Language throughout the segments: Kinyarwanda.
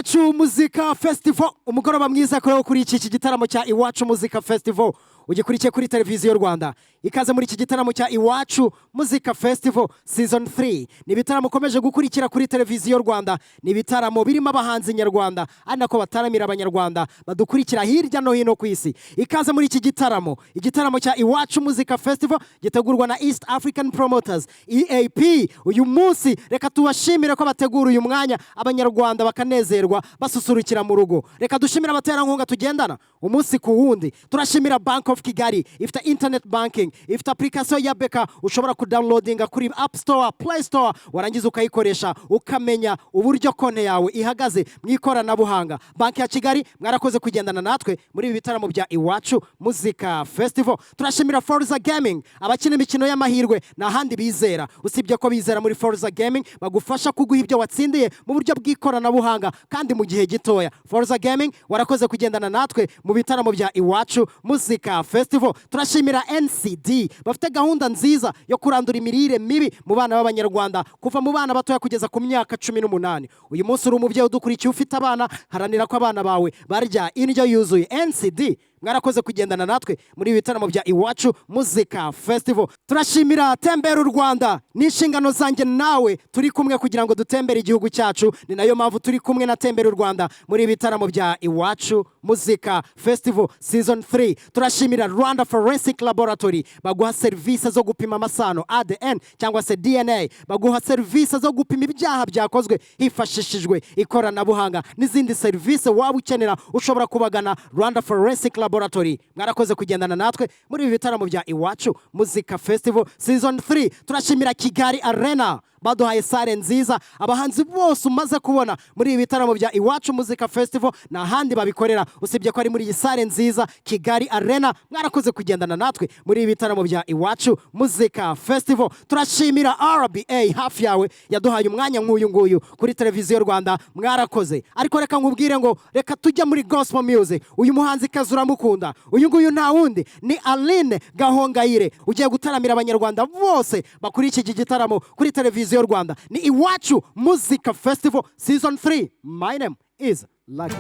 Iwacu Muzika Festival umugoroba mwiza kuri iki gitaramo cya Iwacu Muzika Festival ugikurikiye kuri televiziyo Rwanda. Ikaze muri iki gitaramo cya Iwacu Muzika Festival Season 3. Ni bitaramo ukomeje gukurikira kuri televiziyo Rwanda. Ni bitaramo birimo abahanzi nyarwanda ari nako bataramira abanyarwanda badukurikira hirya no hino ku isi. Ikaze muri iki gitaramo. Igitaramo cya Iwacu Muzika Festival gitegurwa na East African Promoters EAP. Uyu munsi reka tubashimire ko bategura uyu mwanya abanyarwanda bakanezerwa basusurukira mu rugo. Reka dushimira abaterankunga tugendana umunsi ku wundi. Turashimira Bank of Kigali ifite internet banking, ifite application ya Beka ushobora kudownloadinga kuri App Store, Play Store, warangiza ukayikoresha ukamenya uburyo konte yawe ihagaze mu ikoranabuhanga. Bank ya Kigali mwarakoze kugendana natwe muri ibi bitaramo bya Iwacu Muzika Festival. Turashimira Forza Gaming abakina imikino y'amahirwe na handi bizera. Usibye ko bizera muri Forza Gaming bagufasha kuguha ibyo watsindiye mu buryo bw'ikoranabuhanga kandi mu gihe gitoya. Forza Gaming warakoze kugendana natwe mu bitaramo bya Iwacu Muzika Festival. Turashimira NCD bafite gahunda nziza yo kurandura imirire mibi mu bana b'abanyarwanda kuva mu bana batoya kugeza ku myaka 18. Uyu munsi uri umubyeyi udukurikiye ufite abana, haranira ko abana bawe barya indyo yuzuye. NCD mwarakoze kugendana natwe muri ibi bitaramo bya Iwacu Muzika Festival. Turashimira Tembera u Rwanda n'inshingano zanjye nawe turi kumwe kugira ngo dutembere igihugu cyacu. Ni nayo mpamvu turi kumwe na Tembera u Rwanda muri ibi bitaramo bya Iwacu Muzika Festival Season 3. Turashimira Rwanda Forensic Laboratory baguha serivisi zo gupima amasano ADN cyangwa se DNA, baguha serivisi zo gupima ibyaha byakozwe hifashishijwe ikoranabuhanga n'izindi serivisi waba ukenera ushobora kubagana Rwanda Forensic Laboratory. Mwarakoze kugendana natwe muri ibi bitaramo bya Iwacu Muzika Festival Season 3. Turashimira Kigali Arena baduhaye sare nziza. Abahanzi bose umaze kubona muri ibi bitaramo bya Iwacu Muzika Festival na handi babikorera usibye ko ari muri iyi sare nziza Kigali Arena. Mwarakoze kugendana natwe muri ibi bitaramo bya Iwacu Muzika Festival. Turashimira RBA hafi yawe yaduhaye umwanya nk'uyu nguyu kuri televiziyo Rwanda. Mwarakoze. Ariko reka nkubwire ngo reka tujya muri gospel music. Uyu muhanzi kazi uramukunda. Uyu nguyu nta wundi ni Aline Gahongayire ugiye gutaramira abanyarwanda bose bakuri iki gitaramo kuri televiziyo Rwanda. Ni Iwacu Muzika Festival Season 3. My name is Lucky.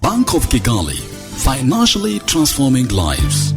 Bank of Kigali, financially transforming lives.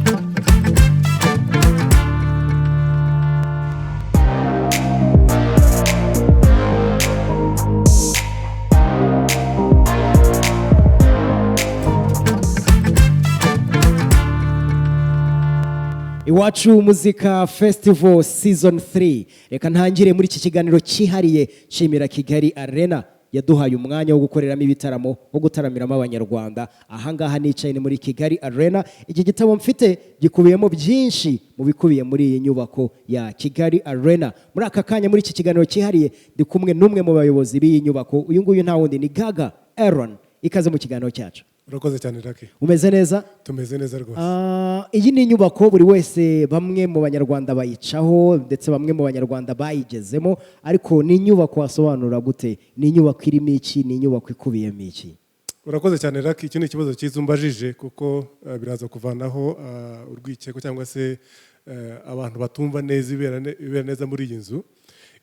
Iwacu Muzika Festival Season 3. Reka ntangire muri iki kiganiro cyihariye shimira Kigali Arena yaduhaye umwanya wo gukoreramo ibitaramo wo gutaramiramo abanyarwanda. Ahangaha nicaye ni muri Kigali Arena. Iki gitabo mfite gikubiyemo byinshi mu bikubiye muri iyi nyubako ya Kigali Arena. Muri aka kanya muri iki kiganiro cyihariye ndi kumwe n'umwe mu bayobozi b'iyi nyubako. Uyu nguyu nta wundi ni Gaga Aaron. Ikaze mu kiganiro cyacu. Urakoze cyane Lucky. Umeze neza? Tumeze neza rwose. Iyi ni inyubako buri wese bamwe mu banyarwanda bayicaho ndetse bamwe mu banyarwanda bayigezemo, ariko ni inyubako wasobanura gute? Ni inyubako irimo iki? Ni inyubako ikubiyemo iki? Urakoze cyane Lucky. Iki ni ikibazo cy'izumbajije kuko biraza kuvanaho urwikeko cyangwa se abantu batumva neza ibera neza muri iyi nzu.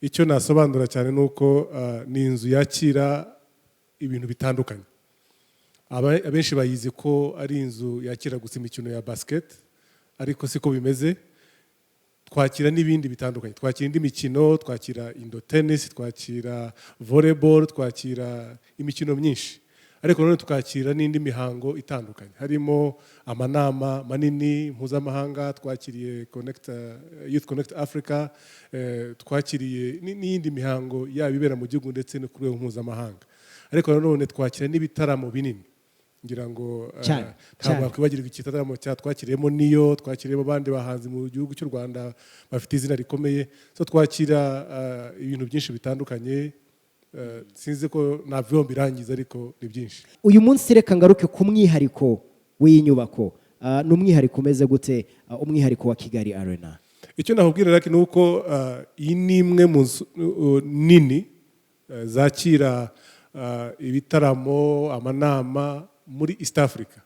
Icyo nasobanura cyane nuko ni inzu yakira ibintu bitandukanye. Abenshi bayizi ko ari inzu yakira gusa imikino ya basket, ariko siko bimeze. Twakira n'ibindi bitandukanye. Twakira indi mikino, twakira indo tennis, twakira volleyball, twakira imikino myinshi. Ariko none tukakira n'indi mihango itandukanye. Harimo amanama manini mpuzamahanga, twakiriye Youth Connect Africa, twakiriye n'indi mihango yabibera mu gihugu ndetse no ku rwego mpuzamahanga. Ariko none twakira n'ibitaramo binini. Ngira ngo ntabwo kwibagirwa ikitaramo twakiriyemo niyo twakiriyemo abandi bahanzi mu gihugu cy'u Rwanda bafite izina rikomeye. So twakira ibintu byinshi bitandukanye. Sinzi ko navyo birangiza ariko ni byinshi. Uyu munsi reka ngaruke ku mwihariko w'iyi nyubako. N'umwihariko umeze gute? Umwihariko wa Kigali Arena. Icyo nakubwira raki nuko iyi ni imwe mu nini zakira ibitaramo, amanama muri East Africa.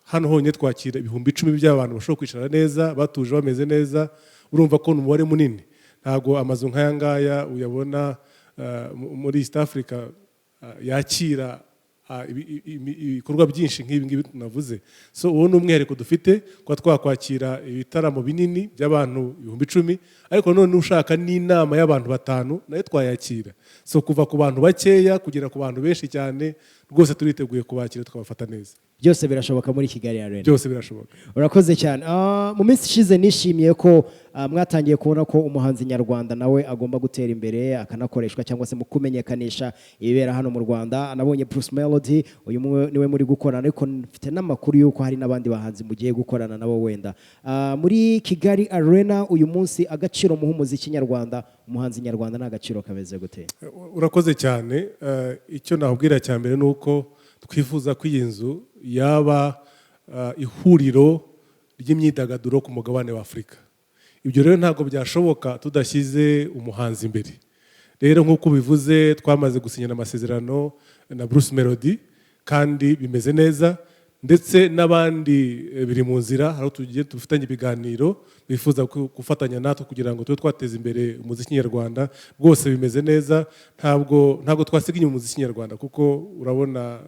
Hano honye twakira ibihumbi 10 by'abantu bashobora kwicara neza batuje bameze neza. Urumva ko umubare munini. ntabwo amazu nk'aya ngaya uyabona muri East Africa yakira ibikorwa byinshi nk'ibi ngibi tunavuze. So uwo ni umwihariko dufite kuba twakwakira ibitaramo binini by'abantu 10,000, ariko none ushaka n'inama y'abantu 5 nayo twayakira. So kuva ku bantu bakeya kugera ku bantu benshi cyane, rwose turiteguye kubakira tukabafata neza. Byose birashoboka muri Kigali Arena. Byose birashoboka. Urakoze cyane. Mu minsi ishize nishimiye ko mwatangiye kubona ko umuhanzi nyarwanda nawe agomba gutera imbere akanakoreshwa cyangwa se mu kumenyekanisha ibibera hano mu Rwanda. Nabonye Bruce Melody uyu niwe muri gukorana, ariko mfite n'amakuru yuko hari n'abandi bahanzi mugiye gukorana nabo wenda. Muri Kigali Arena uyu munsi agaciro mu umuziki nyarwanda, umuhanzi nyarwanda nta gaciro kameze gute? Urakoze cyane. Icyo nahubwira cya mbere nuko twifuza ko iyi nzu yaba ihuriro ry'imyidagaduro ku mugabane wa Afurika. Ibyo rero ntabwo byashoboka tudashyize umuhanzi imbere. Rero nk'uko bivuze twamaze gusinyana amasezerano na Bruce Melody kandi bimeze neza, ndetse n'abandi biri mu nzira, hari tugiye dufitanye ibiganiro bifuza gufatanya natwe kugira ngo tube twateza imbere umuziki nyarwanda. Bwose bimeze neza, ntabwo twasiga umuziki nyarwanda kuko urabona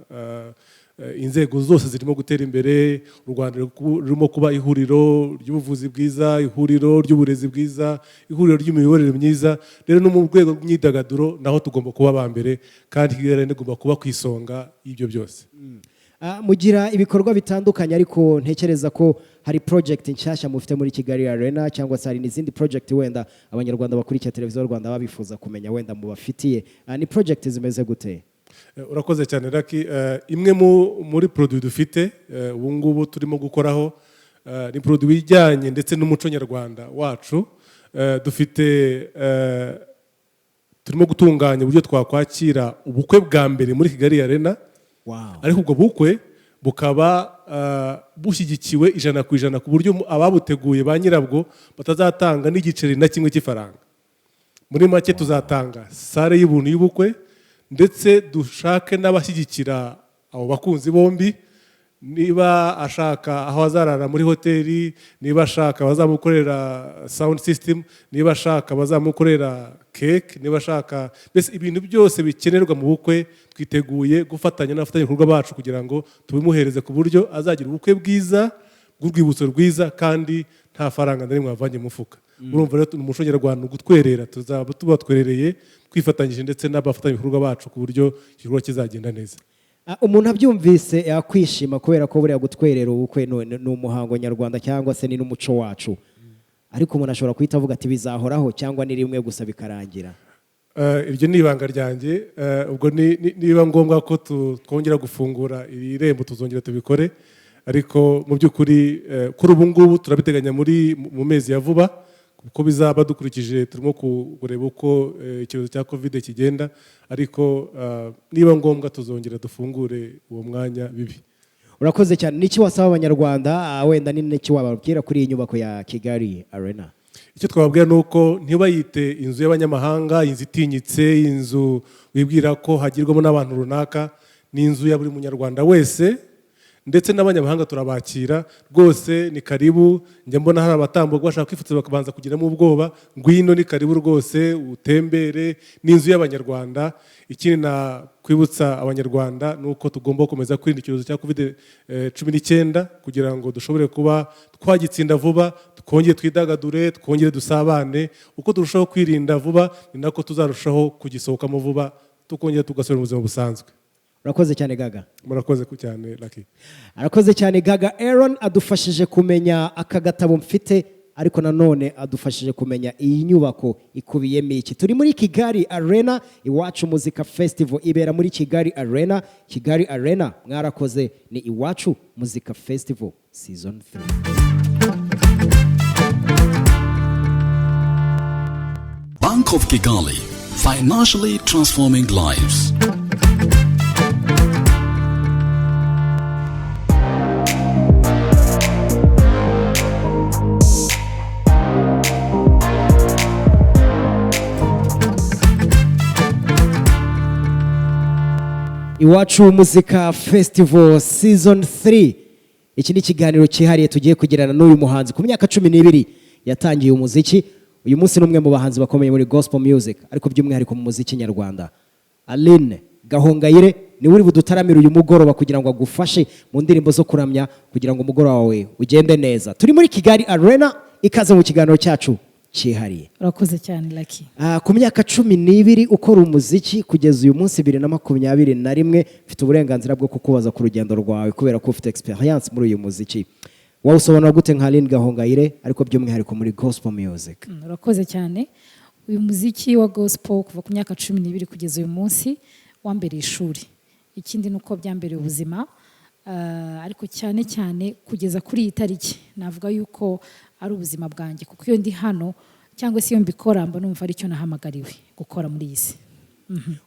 inzego zose zirimo gutera imbere. U Rwanda rurimo kuba ihuriro ry'ubuvuzi bwiza, ihuriro ry'uburezi bwiza, ihuriro ry'imiyoborere myiza. Rero no mu rwego rw'imyidagaduro naho tugomba kuba aba mbere, kandi Kigali igomba kuba ku isonga y'ibyo byose. Mugira ibikorwa bitandukanye, ariko ntekereza ko hari project nshyashya mufite muri Kigali Arena, cyangwa se hari n'izindi project wenda abanyarwanda bakurikira televiziyo y'u Rwanda babifuza kumenya wenda mubafitiye. Ni project zimeze gute? Urakoze cyane Lucky. Imwe muri produit dufite ubu ngubu turimo gukoraho ni produit ijyanye ndetse n'umuco nyarwanda wacu. Turimo gutunganya uburyo twakwakira ubukwe bwa mbere muri Kigali Arena. Ariko ubwo bukwe bukaba bushyigikiwe 100% ku buryo ababuteguye ba nyirabwo batazatanga n'igiceri na kimwe cy'ifaranga. Muri make tuzatanga sale y'ubuntu y'ubukwe, ndetse dushake n'abashyigikira abo bakunzi bombi. Niba ashaka aho azarara muri hoteli, niba ashaka bazamukorera sound system, niba ashaka bazamukorera cake, niba ashaka bese ibintu byose bikenerwa mu bukwe, twiteguye gufatanya n'abafatanyabikorwa bacu kugira ngo tubimuhereze ku buryo azagira ubukwe bwiza bw'urwibutso rwiza kandi nta faranga na rimwe avanye mu mufuka. Urumva rero umuco nyarwanda gutwerera, tuzaba tubatwerereye twifatanyije ndetse n'abafatanyabikorwa bacu ku buryo igikorwa kizagenda neza. Umuntu abyumvise yakwishima kubera ko buriya gutwerera ubukwe ni umuhango nyarwanda cyangwa se ni n'umuco wacu, ariko umuntu ashobora kuhita avuga ati bizahoraho cyangwa ni rimwe gusa bikarangira. Iryo ni ibanga ryanjye. Ubwo niba ngombwa ko twongera gufungura iri rembo tuzongera tubikore, ariko mu by'ukuri kuri ubu ngubu turabiteganya mu mezi ya vuba, uko bizaba dukurikije turimo kureba uko icyorezo cya COVID kigenda, ariko niba ngombwa tuzongera dufungure uwo mwanya bibi. Urakoze cyane. Niki wasaba abanyarwanda wenda n'iki wababwira kuri iyi nyubako ya Kigali Arena? Icyo twababwira nuko ntibayite inzu y'abanyamahanga, inzu itinyitse, inzu wibwira ko hagirwamo n'abantu runaka. Ni inzu ya buri munyarwanda wese, ndetse n'abanyamahanga turabakira rwose. Ni karibu. Njya mbona hari abatambuka bashaka kwifotoza bakabanza kugiramo ubwoba. Ngwino ni karibu rwose, utembere. Ni inzu y'abanyarwanda. Ikindi nakwibutsa abanyarwanda nuko tugomba gukomeza kwirinda icyorezo cya COVID-19 kugira ngo dushobore kuba twagitsinda vuba, twongere twidagadure, twongere dusabane. Uko turushaho kwirinda vuba ni nako tuzarushaho kugisohokamo vuba, tukongera tugasubira mu buzima busanzwe. Urakoze cyane Gaga. Murakoze cyane Lucky. Arakoze cyane Gaga. Aaron adufashije kumenya aka gatabo mfite, ariko nanone adufashije kumenya iyi nyubako ikubiyemo iki. Turi muri Kigali Arena, Iwacu Muzika Festival ibera muri Kigali Arena. Kigali Arena mwarakoze, ni Iwacu Muzika Festival Season 3. Bank of Kigali, financially transforming lives. Iwacu Muzika Festival Season 3. Iki ni ikiganiro cyihariye tugiye kugirana n'uyu muhanzi ku myaka 12 yatangiye umuziki. uyu munsi n'umwe mu bahanzi bakomeye muri gospel music ariko by'umwihariko mu muziki nyarwanda. Aline Gahongayire ni uri budutaramira uyu mugoroba kugira ngo agufashe mu ndirimbo zo kuramya kugira ngo umugoroba wawe ugende neza. Turi muri Kigali Arena, ikaze mu kiganiro cyacu cyihariye. Urakoze cyane Lucky. Ku myaka 12 ukora umuziki kugeza uyu munsi 2021 mfite uburenganzira bwo kukubaza ku rugendo rwawe kubera ko ufite experience muri uyu muziki. Wowe usobanura gute nka Aline Gahongayire ariko by'umwihariko muri gospel music? Urakoze cyane. Uyu muziki wa gospel kuva ku myaka 12 kugeza uyu munsi wambereye ishuri. Ikindi nuko byambereye ubuzima. Ariko cyane cyane kugeza kuri iyi tariki navuga yuko ari ubuzima bwanjye kuko iyo ndi hano cyangwa se iyo mbikora mba numva ari cyo nahamagariwe gukora muri iyi si.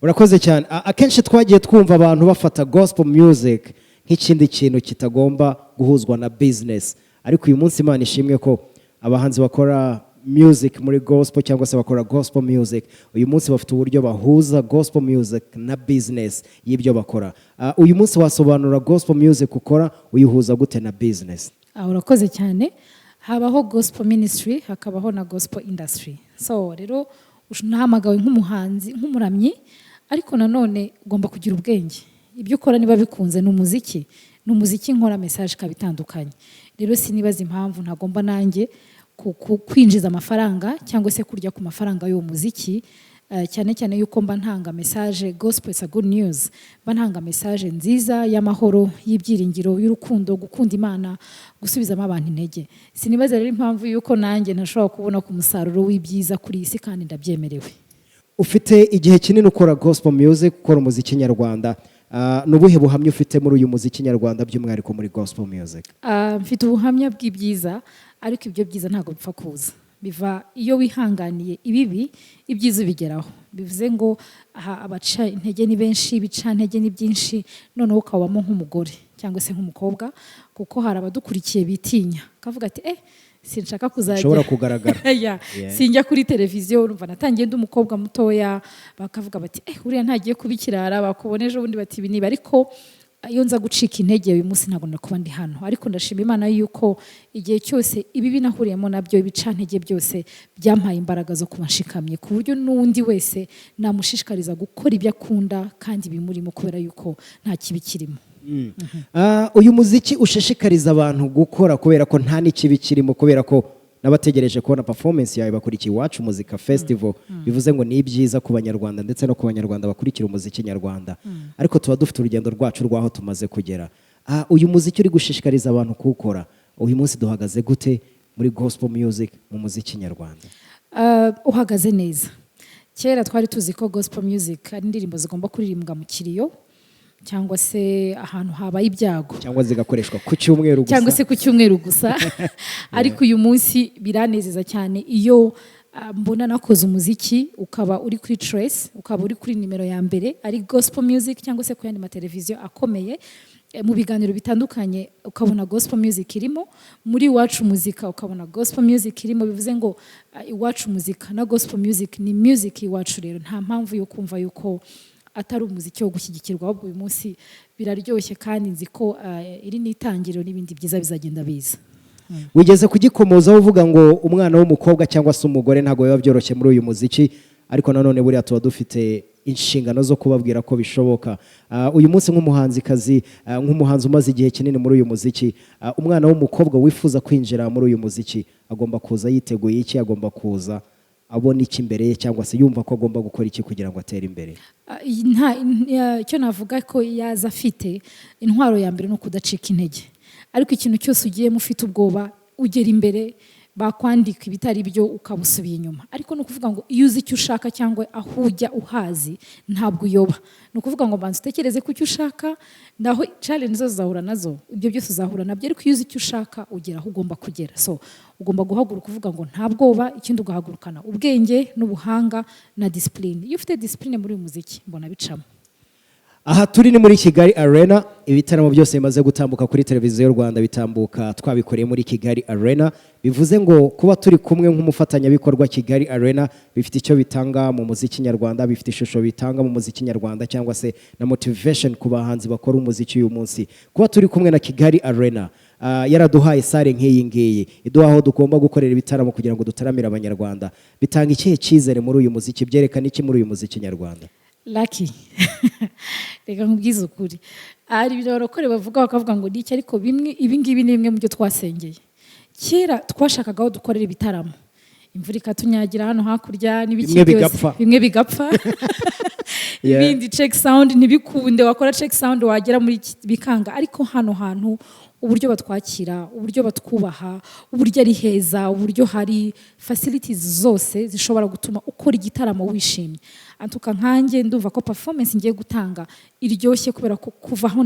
Urakoze cyane. Akenshi twagiye twumva abantu bafata gospel music nk'ikindi kintu kitagomba guhuzwa na business, ariko uyu munsi Imana ishimwe ko abahanzi bakora music muri gospel cyangwa se bakora gospel music uyu munsi bafite uburyo bahuza gospel music na business y'ibyo bakora. Uyu munsi wasobanura gospel music ukora uyihuza gute na business? Urakoze cyane. Habaho gospel ministry hakabaho na gospel industry. So rero unahamagawe nk'umuhanzi nk'umuramyi ariko nanone ugomba kugira ubwenge. Ibyo ukora niba bikunze n'umuziki nkora message kabitandukanye. Rero sinibaza impamvu ntagomba nanjye kwinjiza amafaranga cyangwa se kurya ku mafaranga y'uwo muziki, cyane cyane yuko mba ntanga message. Gospel is a good news. Mba ntanga message nziza y'amahoro, y'ibyiringiro, y'urukundo, gukunda Imana, gusubizamo abantu intege. Sinibaza rero impamvu yuko nanjye ntashobora kubona ku musaruro w'ibyiza kuri isi kandi ndabyemerewe. Ufite igihe kinini ukora gospel music, ukora umuziki nyarwanda. Nubuhe buhamya ufite muri uyu muziki nyarwanda by'umwihariko muri gospel music? Mfite ubuhamya bw'ibyiza ariko ibyo byiza ntabwo bipfa kuza. Biva iyo wihanganiye ibibi ibyiza bigeraho. Bivuze ngo abaca intege ni benshi, bica intege ni byinshi, noneho ukabamo nk'umugore cyangwa se nk'umukobwa kuko hari abadukurikiye bitinya kavuga ati sinshaka kuzajya ushobora kugaragara. Yeah. Sinjya kuri televiziyo urumva natangiye ndi umukobwa mutoya bakavuga bati uriya ntagiye kubikirara bakuboneje ubundi bati biniba, ariko iyo nza gucika intege uyu munsi ntabwo nakuba ndi hano. Ariko ndashima Imana yuko igihe cyose ibibi nahuriyemo nabyo ibica intege byose byampaye imbaraga zo kumashikamye ku buryo n'undi wese namushishikariza gukora ibyo akunda kandi bimurimo kubera yuko nta kibi kirimo. Uyu muziki ushishikariza abantu gukora kubera ko nta n'ikibi kirimo, kubera ko nabategereje kubona performance yawe bakurikiye Iwacu Muzika Festival. Bivuze ngo ni byiza ku banyarwanda ndetse no ku banyarwanda bakurikira umuziki nyarwanda. Ariko tuba dufite urugendo rwacu rwaho tumaze kugera. Uyu muziki uri gushishikariza abantu kuwukora uyu munsi duhagaze gute muri gospel music mu muziki nyarwanda? Uhagaze neza. Kera twari tuzi ko gospel music ari indirimbo zigomba kuririmbwa mu kiriyo cyangwa se ahantu habaye ibyago cyangwa zigakoreshwa ku cyumweru gusa cyangwa se ku cyumweru gusa. Ariko uyu munsi biranezeza cyane iyo mbona nakoze umuziki ukaba uri kuri Trace, ukaba uri kuri nimero ya mbere ari gospel music cyangwa se ku yandi mateleviziyo akomeye mu biganiro bitandukanye ukabona gospel music irimo, muri Iwacu Muzika ukabona gospel music irimo. Bivuze ngo Iwacu Muzika na gospel music ni music iwacu. Rero nta mpamvu yo kumva yuko atari umuziki wo gushyigikirwa, ahubwo uyu munsi biraryoshye kandi nzi ko iri n'itangiriro n'ibindi byiza bizagenda biza. Wigeze kugikomoza uvuga ngo umwana w'umukobwa cyangwa se umugore ntago biba byoroshye muri uyu muziki, ariko nanone buriya tuba dufite inshingano zo kubabwira ko bishoboka. Uyu munsi nk'umuhanzikazi, nk'umuhanzi umaze igihe kinini muri uyu muziki, umwana w'umukobwa wifuza kwinjira muri uyu muziki agomba kuza yiteguye iki? Agomba kuza abona iki imbere ye cyangwa se yumva ko agomba gukora iki kugira ngo atere imbere? Icyo navuga ko yaza afite intwaro ya mbere no kudacika intege. Ariko ikintu cyose ugiye mufite ubwoba ugera imbere bakwandika ibitari byo ukabusubiye inyuma. Ariko no kuvuga ngo iyo uzi icyo ushaka cyangwa aho ujya uhazi ntabwo uyoba. No kuvuga ngo banza utekereze ku cyo ushaka, naho challenge zo uzahura nazo, ibyo byose uzahura nabyo, ariko iyo uzi icyo ushaka ugera aho ugomba kugera. So ugomba guhaguruka kuvuga ngo nta bwoba, ikindi ugahagurukana ubwenge n'ubuhanga na discipline. Iyo ufite discipline muri uyu muziki mbona bicamo. Aha turi ni muri Kigali Arena, ibitaramo byose bimaze gutambuka kuri televiziyo y'u Rwanda bitambuka twabikoreye muri Kigali Arena. Bivuze ngo kuba turi kumwe nk'umufatanyabikorwa Kigali Arena bifite icyo bitanga mu muziki nyarwanda, bifite ishusho bitanga mu muziki nyarwanda cyangwa se na motivation ku bahanzi bakora umuziki uyu munsi. Kuba turi kumwe na Kigali Arena, yaraduhaye sare nk'iyi ngiyi iduha aho tugomba gukorera ibitaramo kugira ngo dutaramire abanyarwanda bitanga ikihe cyizere muri uyu muziki byerekana iki muri uyu muziki nyarwanda Lucky reka nkubwize ukuri hari ibyo abarokore bavuga bakavuga ngo ni iki ariko bimwe ibingibi ni bimwe mu byo twasengeye kera twashakaga aho dukorera ibitaramo imvura ikatunyagira hano hakurya n'ibiki byose bimwe bigapfa ibindi check sound ntibikunde wakora check sound wagera muri bikanga ariko hano hantu uburyo batwakira uburyo batwubaha uburyo ari heza uburyo hari facilities zose zishobora gutuma ukora igitaramo wishimye antuka nkanjye ndumva ko performance ngiye gutanga iryoshye kubera ko kuvaho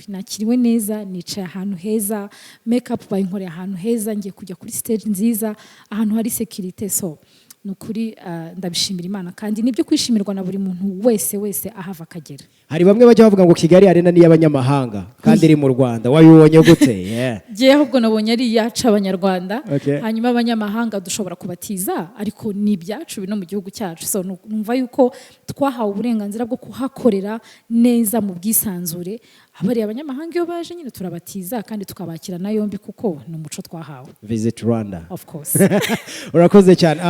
nakiriwe neza nicaye ahantu heza make up bayinkoreye ahantu heza ngiye kujya kuri stage nziza ahantu hari security so nukuri ndabishimira Imana kandi nibyo kwishimirwa na buri muntu wese ahava akagera hari bamwe bajya bavuga ngo Kigali Arena ni y'abanyamahanga kandi iri mu Rwanda wabibonye gute je ahubwo nabonye ari yaca abanyarwanda hanyuma abanyamahanga dushobora kubatiza ariko ni ibyacu bino mu gihugu cyacu so numva yuko twahawe uburenganzira bwo kuhakorera neza mu bwisanzure abari abanyamahanga iyo baje nyine turabatiza kandi tukabakira na yombi kuko ni umuco twahawe visit Rwanda of course urakoze cyane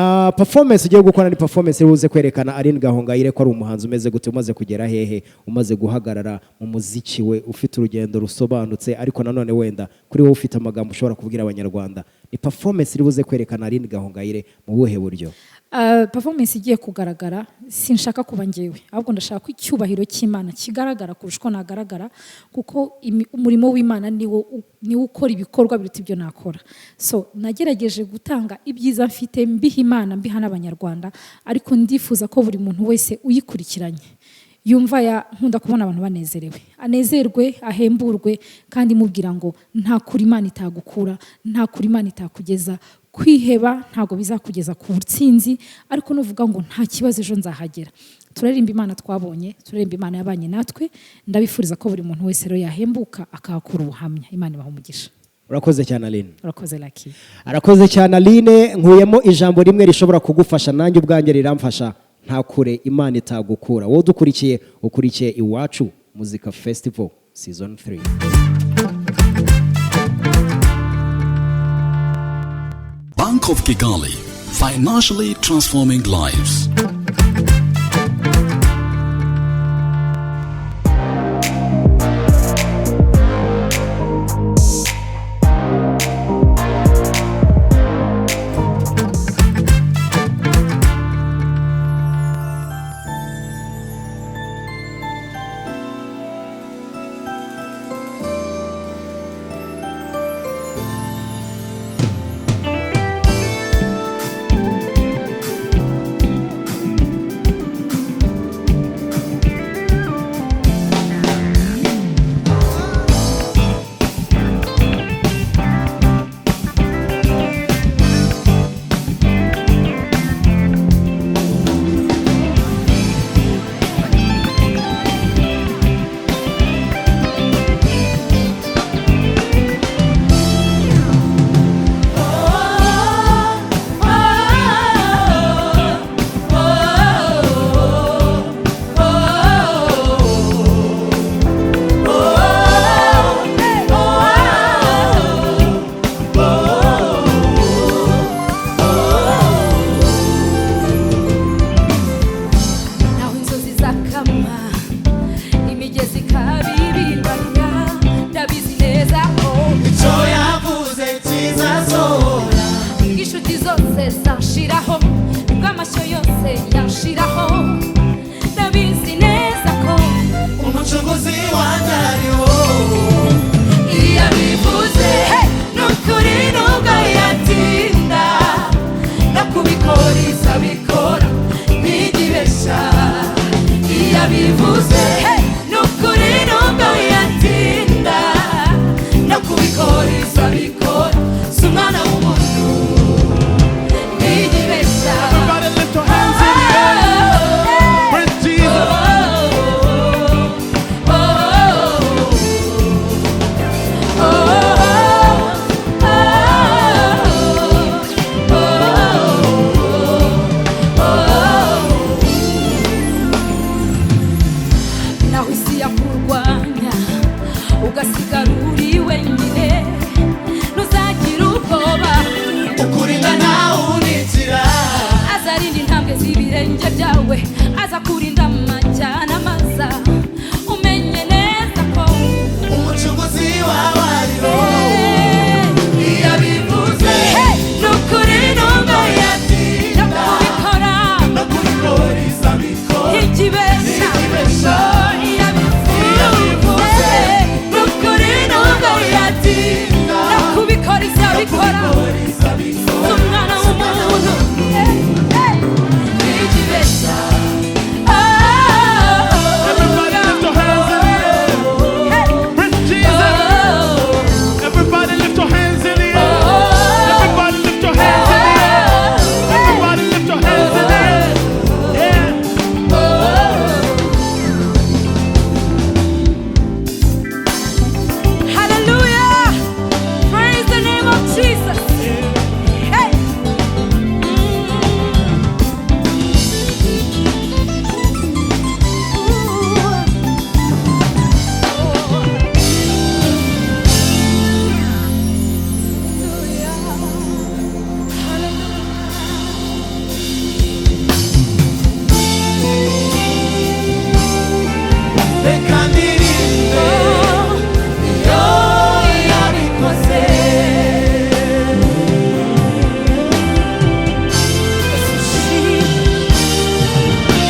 performance ugiye gukora ni performance iruze kwerekana Aline Gahongayire ko ari umuhanzi umeze gute umaze kugera hehe umaze guhagarara mu muziki we ufite urugendo rusobanutse ariko nanone wenda kuri wowe ufite amagambo ushobora kubwira abanyarwanda ni performance iruze kwerekana Aline Gahongayire mu buhe buryo performance igiye kugaragara sinshaka kuba ngewe ahubwo ndashaka ko icyubahiro cy'Imana kigaragara kurusha uko nagaragara kuko umurimo w'Imana niwo ukora ibikorwa biruta ibyo nakora so nagerageje gutanga ibyiza mfite mbiha Imana mbiha n'abanyarwanda ariko ndifuza ko buri muntu wese uyikurikiranye yumva nkunda kubona abantu banezerewe anezerwe ahemburwe kandi mubwira ngo nta kuri Imana itagukura nta kuri Imana itakugeza kwiheba ntago bizakugeza ku butsinzi ariko nuvuga ngo nta kibazo ejo nzahagera turaririmba Imana twabonye turaririmba Imana yabanye natwe ndabifuriza ko buri muntu wese rero yahembuka akahakura ubuhamya Imana ibaha umugisha urakoze cyane Aline urakoze Lucky arakoze cyane Aline nkuyemo ijambo rimwe rishobora kugufasha nanjye ubwanjye riramfasha nta kure Imana itagukura wowe ukurikiye Iwacu Muzika Festival Season 3 Bank of Kigali, financially transforming lives. azawunikira azarinda intambwe z'ibirenge byawe aza kurinda amajyana amaza umenye neza ko umucunguzi wawe ariho iyo abivuze nukuri nubwo yatinda kubikora no kubikora izabikora ikibesha iyo abivuze nukuri nubwo yatinda kubikora izabikora umwana w'umuntu ikibesha Everybody lift your hands in the air. Everybody lift your hands in the air. Everybody lift your hands in the air. Yeah. Hallelujah! Praise the name of Jesus. Hey. Reka ndirimbe iyo yabikoze.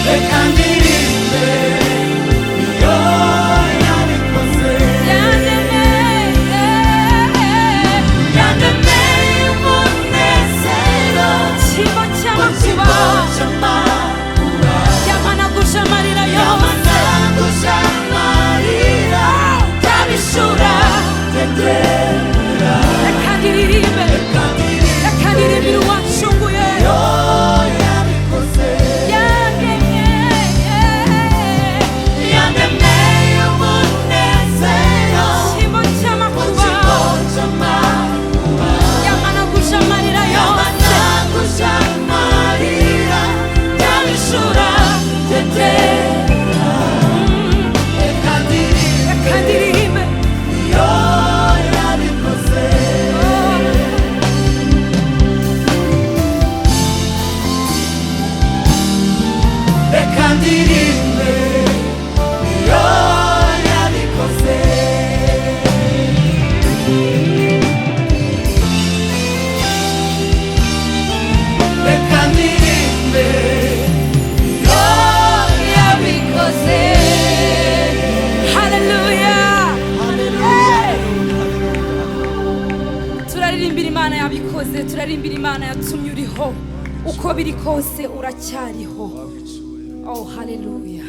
Reka ndirimbe iyo yabikoze. Yandemeye umunezero Ikigo mu cy'amakuba kigo cy'amakuba. yamanaguje amarira yose Yamanaguje amarira y'abishura tetera. reka ndiririmbe reka ndirimbire uwacunguye Iyo yabikoze. Yandemeye umunezero ikigo mu cy'amakuba kigo cy'amakuba. yamanaguje amarira yose Yamanaguje amarira y'abishura tetera. Reka ndirimbe iyo yabikoze. Reka ndirimbe iyo yabikoze. Reka ndirimbe iyo yabikoze. Hallelujah! Hey! turaririmbira imana yabikoze turaririmbira imana yatumye uriho uko biri kose uracyariho. Oh, hallelujah.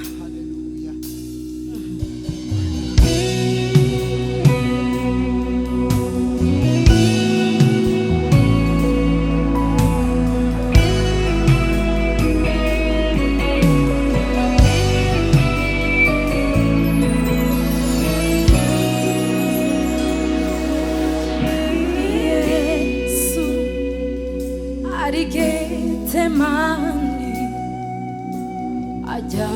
Yesu ari Getsemani ajya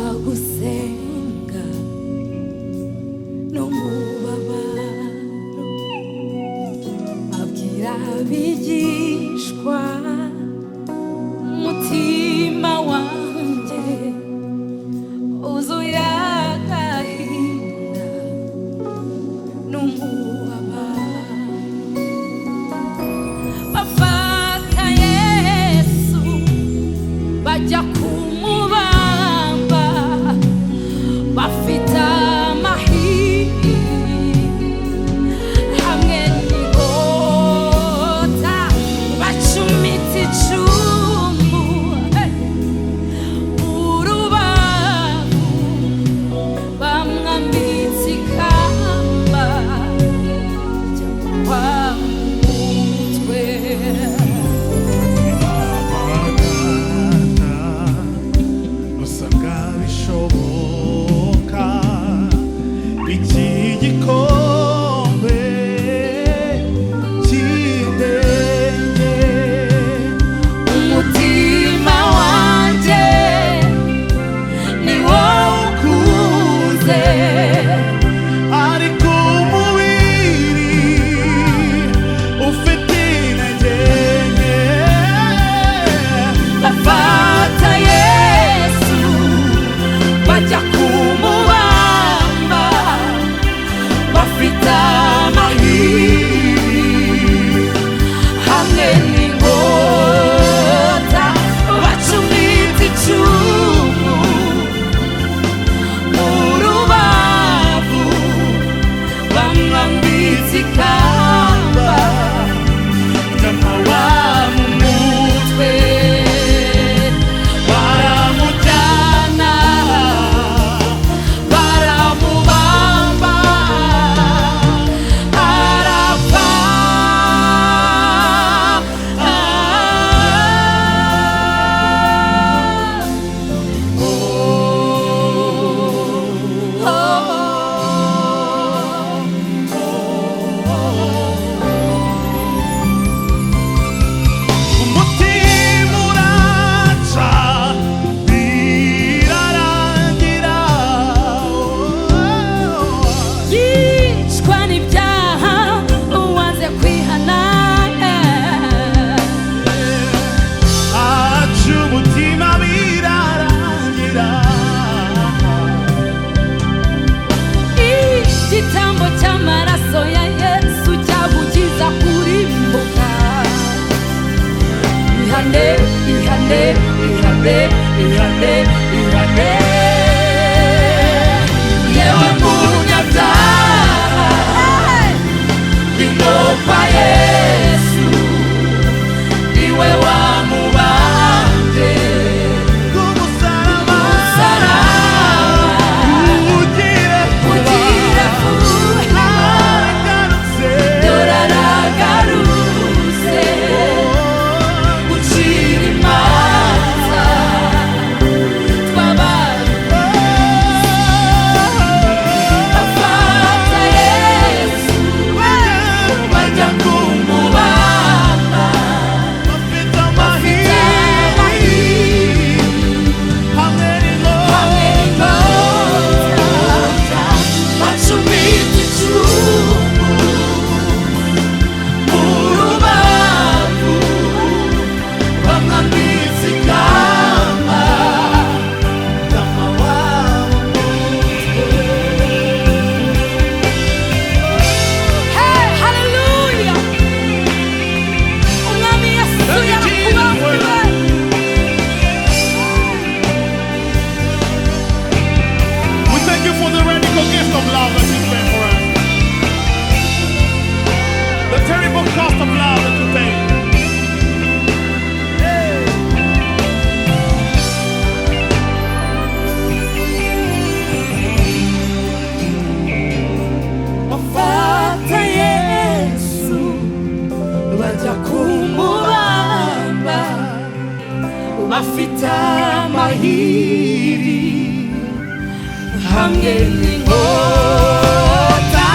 hamwe n'inkota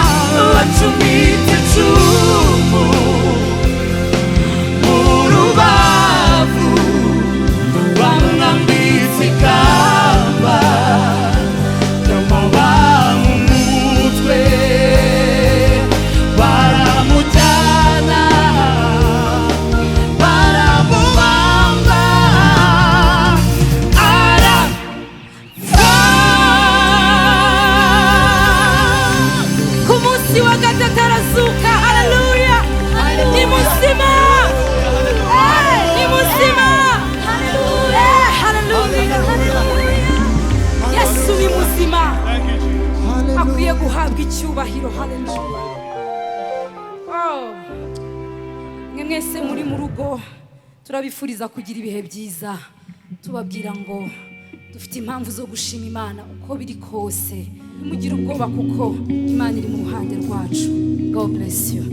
wacumitse icumu mu rubavu bamwambitse ikamba ry'amababa mu mutwe baramujyana baramubamba arapfa. Ku munsi wa gatatu arazuka. Haleluya, ni muzima, ni muzima. Haleluya, Yesu ni muzima, akwiye guhabwa icyubahiro. Haleluya. Mwe mwese muri mu rugo turabifuriza kugira ibihe byiza, tubabwira ngo dufite impamvu zo gushima Imana uko biri kose. Ntimugire ubwoba kuko Imana iri mu ruhande rwacu. God bless you.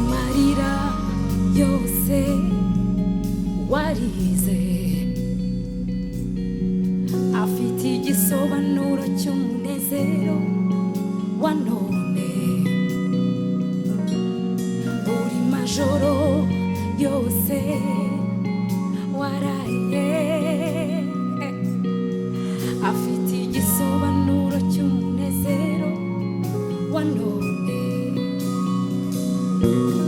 Marira yose warize afite igisobanuro cy'umunezero wa none. Buri majoro yose waraye afite igisobanuro cy'umunezero wa none.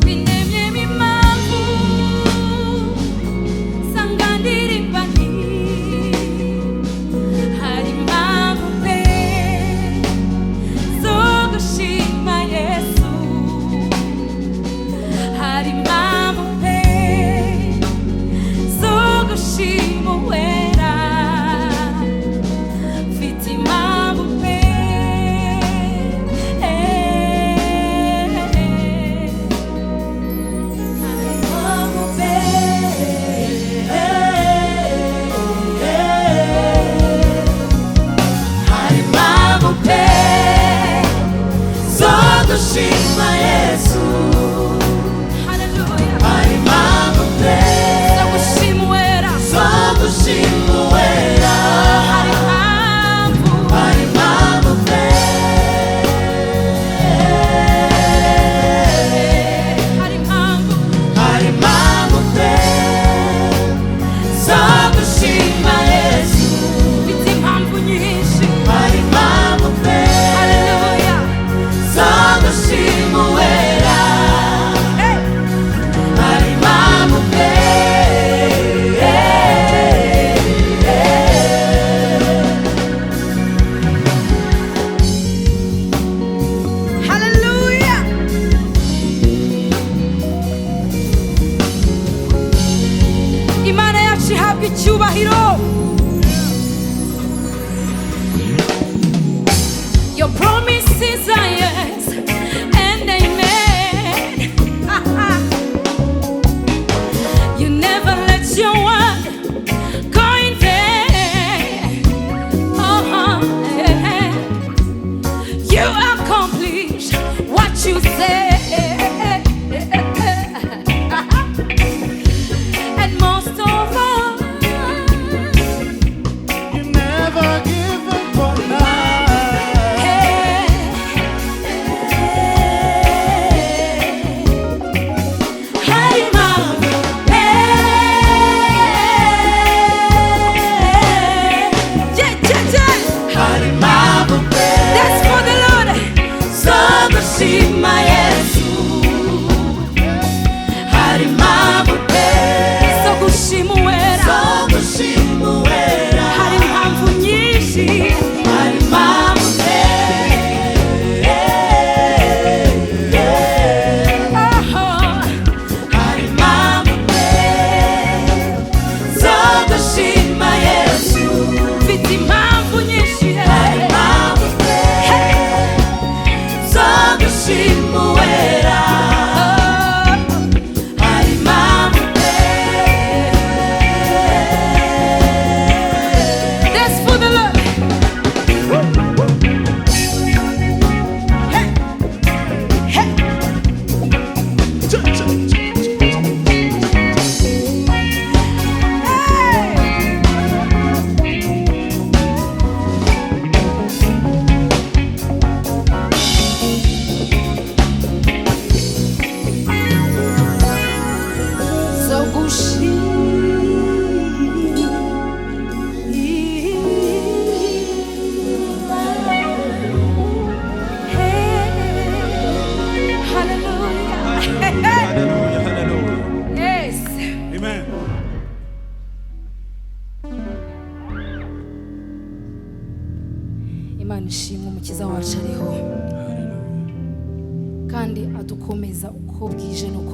Binemyemo impamvu sanga ndirimba nti hari impamvu pe zo gushima Yesu, hari impamvu pe zo gushima Uwera, mfite impamvu pe Shima Yesu. Haleluya. Hari impamvu pe zo gushima Uwera, zo gushima Uwera. Hari impamvu pe, hari impamvu pe zo gushima Yesu. Mfite impamvu nyinshi, hari impamvu pe. Haleluya. Zo gushima Uwera, hari impamvu pe. Haleluya. Imana yacu ihabwa icyubahiro. Your promises are yes and amen. You never let your word go in vain. You accomplish what you say. And most of all,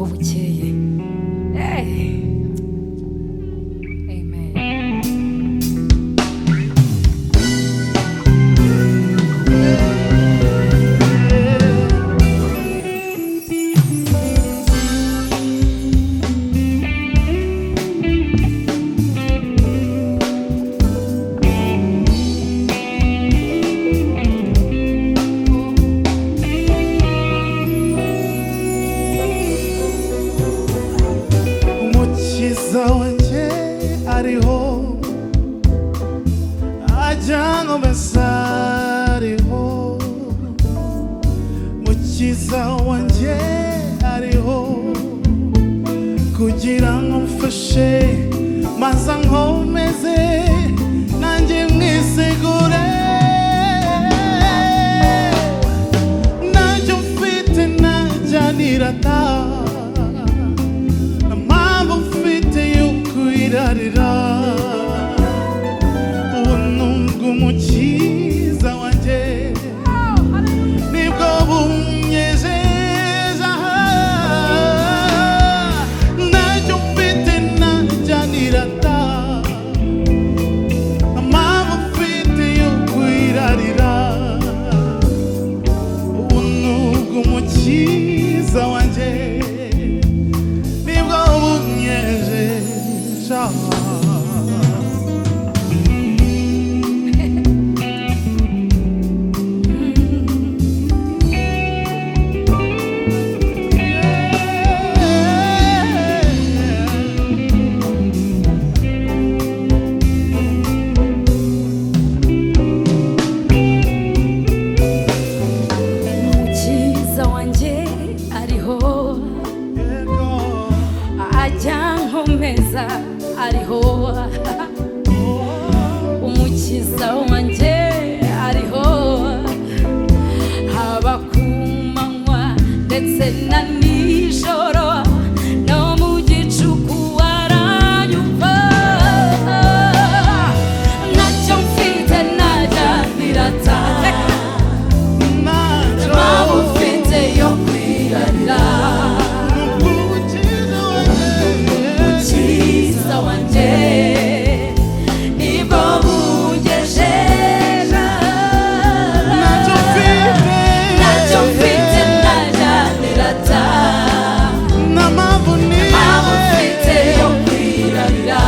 uko bukeye. Amen. Umukiza wanjye ariho, ajyanwa mbese ariho. Umukiza wanjye ariho, kugira ngo mfashe maze ankomeze nanjye mwisigure. Ntacyo mfite najyanirata, ubuntu bw'umukiza wanjye nibwo bunyejeje. Ntacyo mfite najyanirata, impamvu mfite yo kwirarira. Ubuntu bw'umukiza wanjye nibwo bunyejeje. Umukiza wanjye ariho, ajya nkomeza ariho. Umukiza wanjye ariho, haba ku manywa ndetse na nijoro, no mu gicuku aranyumva. Ntacyo mfite najyanirata, impamvu mfite yo kwirarira. Umukiza wanjye nibwo bunyejeje. Ntacyo mfite najyanirata, impamvu mfite yo kwirarira.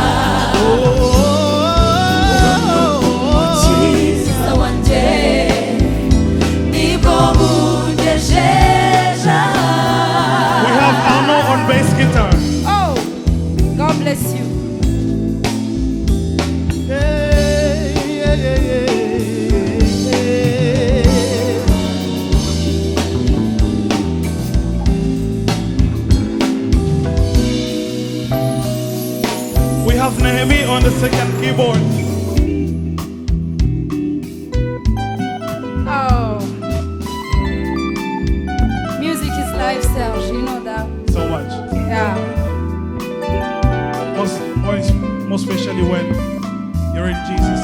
Umukiza wanjye nibwo bunyejeje. We have Arno on bass guitar. Oh, God bless you. We have Nehemi on the second keyboard. Oh, music is life, Serge. You know that. So much. Yeah. Most especially when you're in Jesus.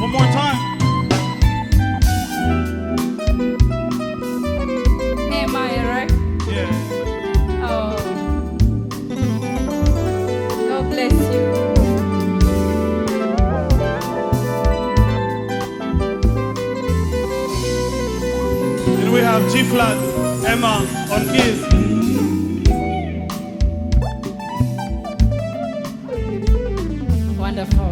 One more time. Nehemiah, right? Yeah. Oh, God bless you. Then we have G flat, Emma on keys. Wonderful.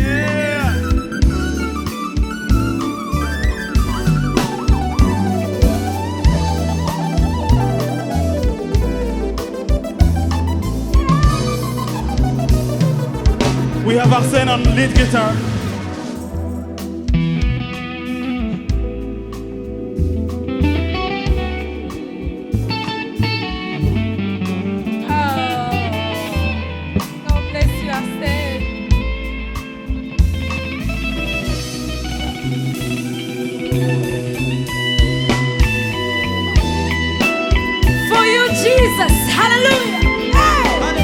Yeah. We have Arsene on lead guitar. God bless you, Arsene. Hallelujah.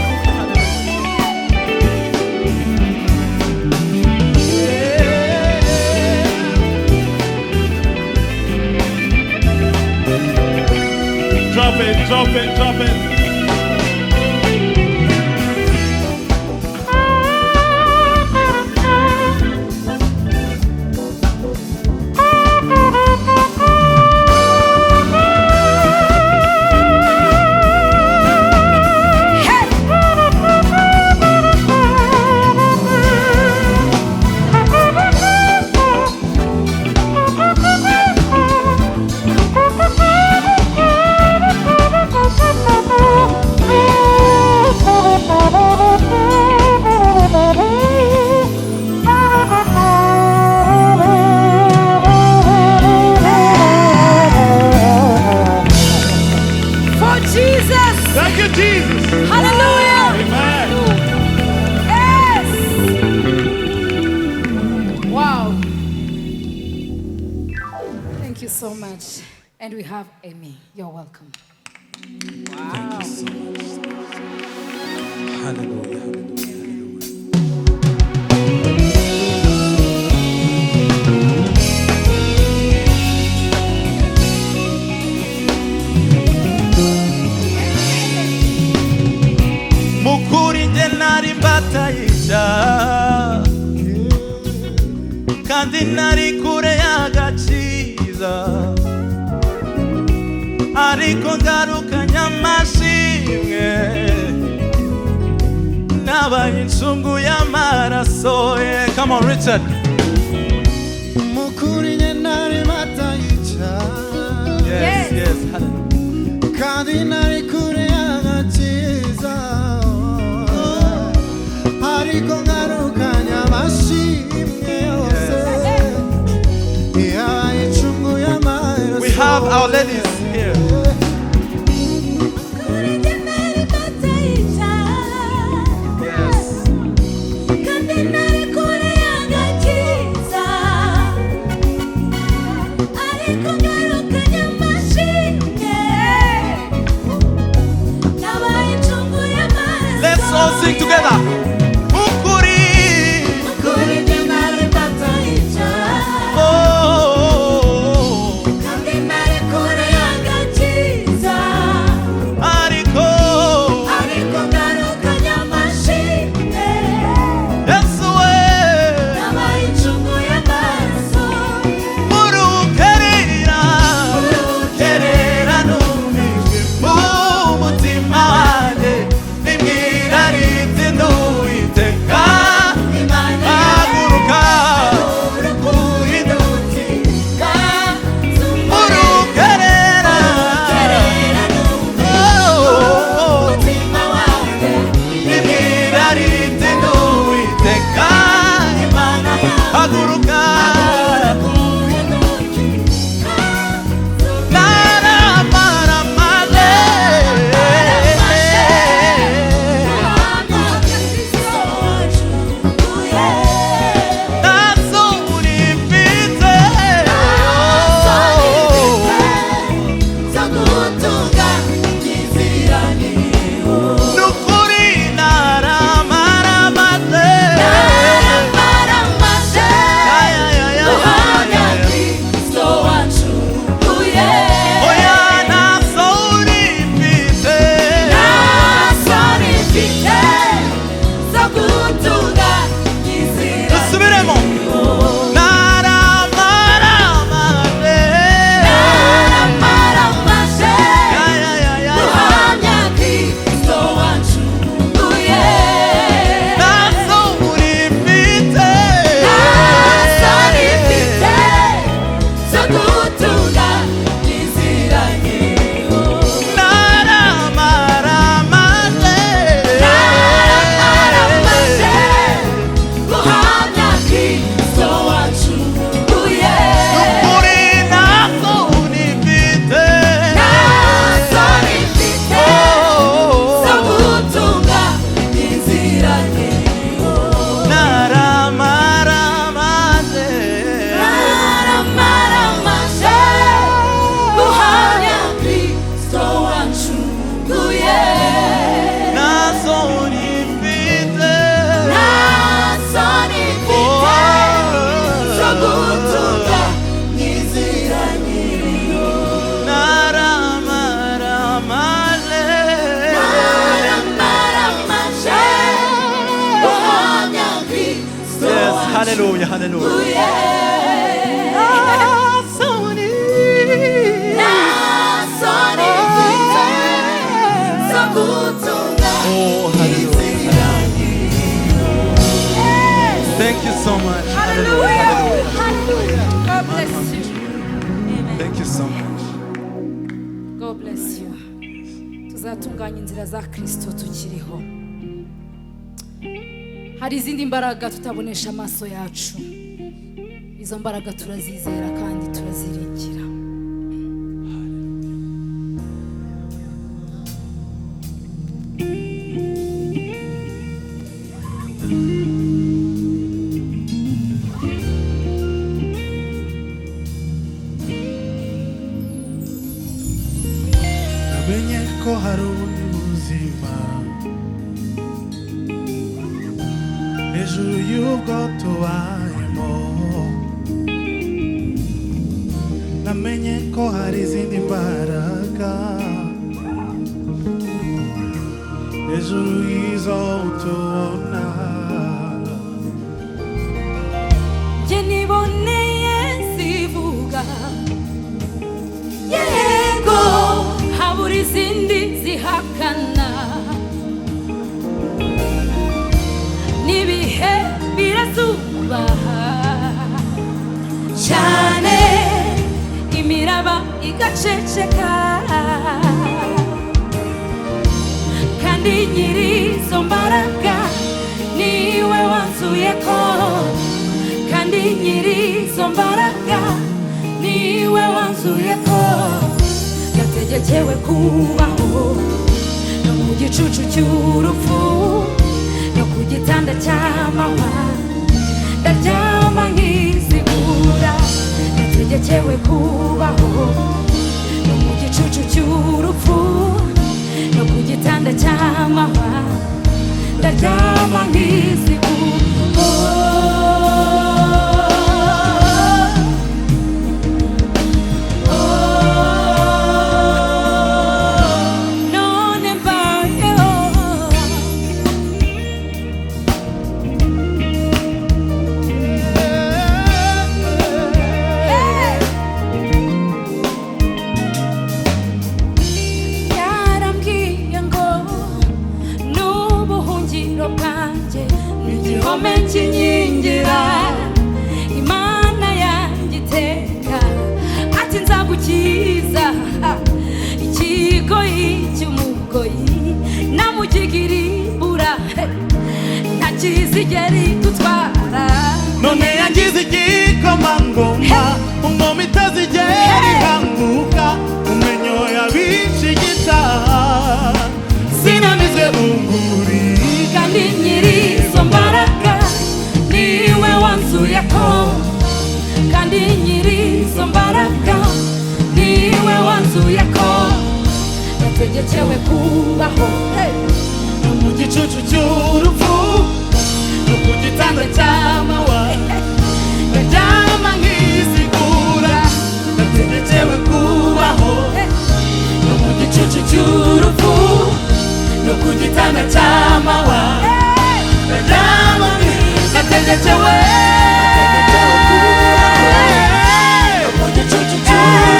Drop it, drop it, drop it. Thank you, Jesus. Hallelujah. Amen. Yes. Wow. Thank you so much. And we have Amy. You're welcome. Wow. Hallelujah, hallelujah. Mukuri nje nari mbatayica kandi nari kure y'agakiza ariko ngarukanye amashimwe nabaye incungu y'amaraso ye. Come on, Richard. Mukuri nje nari mbatayica. Yes, yes, hallelujah. Kandi nari kure y'agakiza ariko ngarukanye amashimwe yose yabaye incungu y'amaraso. We have our ladies here. Let's all sing together. Mukuri. Mukuri nje nari mbatayica. Oh. Kandi nari kure hallelujah, hallelujah. Oh, hallelujah. Thank you so much. Hallelujah. Hallelujah. God bless you. Thank you so much. God bless you. Tuzatunganya inzira za Kristo tukiriho. Hari izindi mbaraga tutabonesha amaso yacu. Izo mbaraga turazizera kandi turaziringira. Namenye ko hari ubundi buzima hejuru y'ubwo tubayemo. Namenye ko hari izindi mbaraga hejuru y'izo tubona. Jye niboneye zivuga yego, habura izindi zihakana. N'ibihe birazubaha cyane, imiraba igaceceka, kandi nyiri izo mbaraga niwe wansuyeko, kandi nyiri izo mbaraga niwe wansuyeko. Yategekewe kubaho no mu gicucu cy'urupfu, no ku gitanda cy'amahwa ndaryama nkizigura. Yategekewe kubaho no mu gicucu cy'urupfu, no ku gitanda cy'amahwa ndaryama nkizigura. Kinyigira Imana yanjye iteka, ati nzagukiza ikigoyi cy'umugoyi namugigirimbura, ntakizigera idutwara. None yangize igikomangoma, ingoma itazigera ihanguka, umenyo yabishigita, sinanizwe bunguri. Kandi nyiri izo mbaraga niwe wansuyeko, kandi nyiri izo mbaraga niwe wansuyeko. Yategekewe kubaho no mu gicucu cy'urupfu, no ku gitanda cy'amahwa ndaryama nkizigura. Yategekewe kubaho no mu gicucu cy'urupfu, no ku gitanda cy'amahwa ndaryama nkizigura. Yategekewe no mu gicucu cy'urupfu,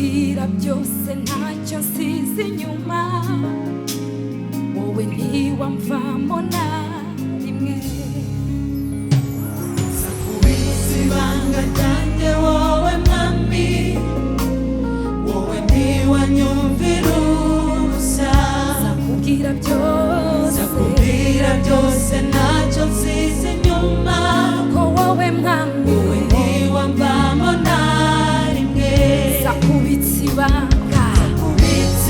nzakubwira byose ntacyo nsize inyuma wowe ntiwamvamo na rimwe nzakubitsa ibanga ryanjye wowe mwami wowe ntiwanyumvira ubusa nzakubwira byose ntacyo nsize inyuma ko wowe mwami wowe ntiwamvamo na rimwe nzakubitsa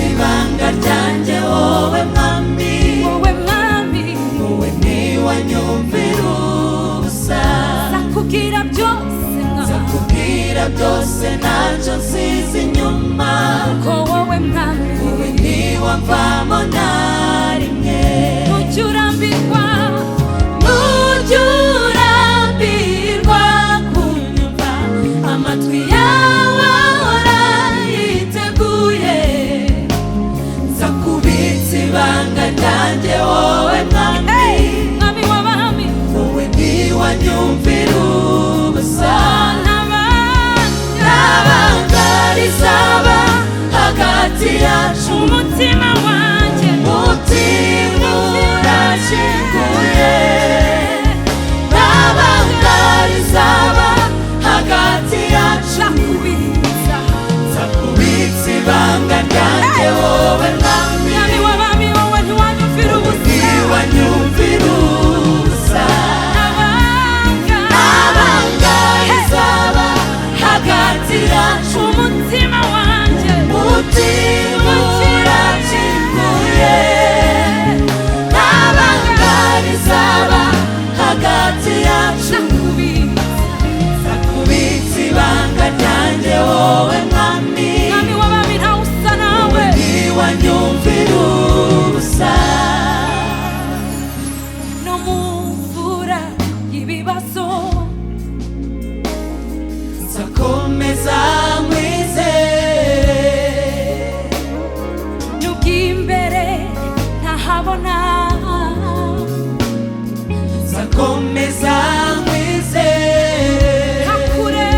ibanga ryanjye wowe mwami wowe ntiwanyumvira ubusa nzakubwira byose ntacyo nsize inyuma ko wowe mwami wowe ntiwamvamo na rimwe ntujya urambirwa kunyumva amatwi yawe ahora yiteguye nzakubitsa ibanga ryanjye wowe mwami mwami w'abami wowe ntiwanyumvira ubusa ntabanga rizaba hagati yacu umutima wanjye urashinguye ntabanga rizaba hagati yacu nzakubitsa ibanga ryanjye wowe mwami mwami w'abami wowe ntiwanyumvira ubusa ntabanga rizaba hagati yacu umutima wanjye urashinguye ntabanga rizaba hagati yacu nzakubitsa ibanga ryanjye wowe mwami mwami w'abami ntawe usa nawe ntiwanyumvira ubusa no mu mvura y'ibibazo nzakomeza nkwizere nubwo imbere ntahabona nzakomeza nkwizere hakure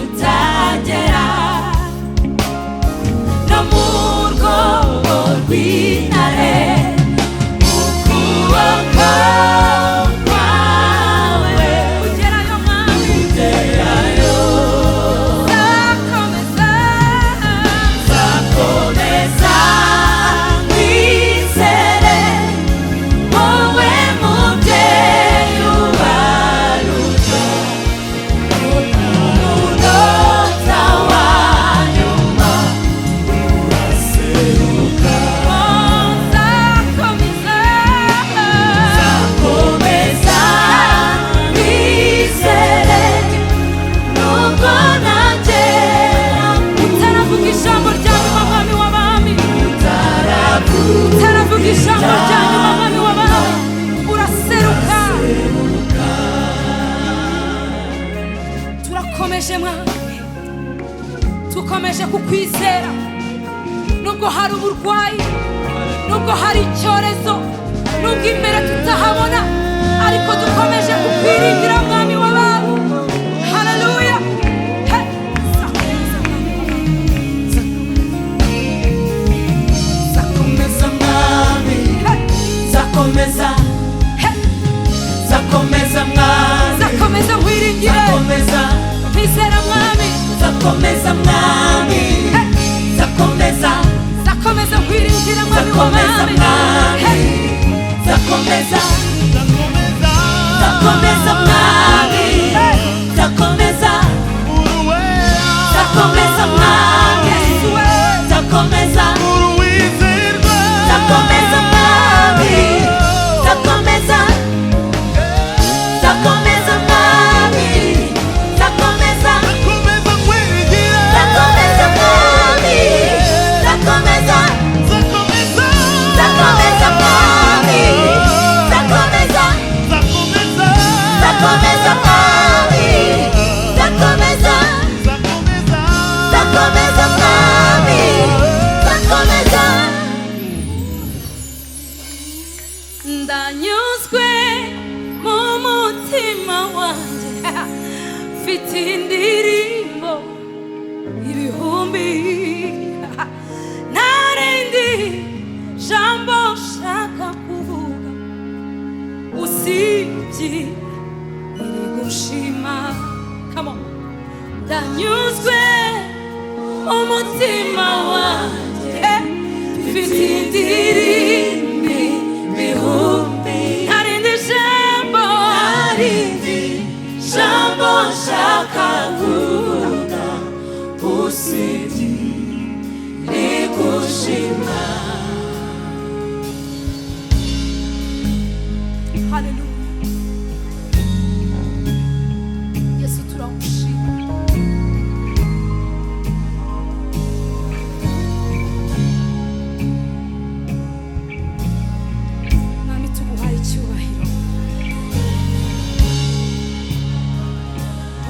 utagera no mu rwobo rw'intare ukuboko kwawe kugerayo mwami ugerayo nzakomeza nzakomeza nkwizere wowe mubyeyi ubaruta umunota wa nyuma uraseruka nzakomeza nzakomeza nkwizere nubwo nagera utaravuga ijambo rya nyuma mwami w'abami utaravuga ijambo rya nyuma mwami w'abami uraseruka turakomeje mwami tukomeje kukwizera nubwo hari uburwayi nubwo hari icyorezo nubwo imbere tutahabona ariko dukomeje kukwiringira mwami w'abami haleluya Hey! nzakomeza mwami nzakomeza nzakomeza mwami nzakomeza nkwiringire nzakomeza kwizera mwami nzakomeza mwami nzakomeza nzakomeza nkwiringire mwami nzakomeza w'abami mwami nzakomeza nzakomeza mwami nzakomeza nzakomeza mwami nzakomeza nzakomeza mwami nzakomeza nzakomeza mwami nzakomeza nzakomeza mwami nzakomeza nzakomeza mwami nzakomeza nzakomeza mwami nzakomeza nzakomeza mwami nzakomeza ndanyuzwe mu mutima wanjye mfite indirimbo iri gushima. Come on. Ndanyuzwe umutima wanjye mfite indirimbi bihumbi. Ntarindi jambo nshaka kuvuga usibye rigushima. Hallelujah. Yesu turagushima. Mwami tuguhaye icyubahiro.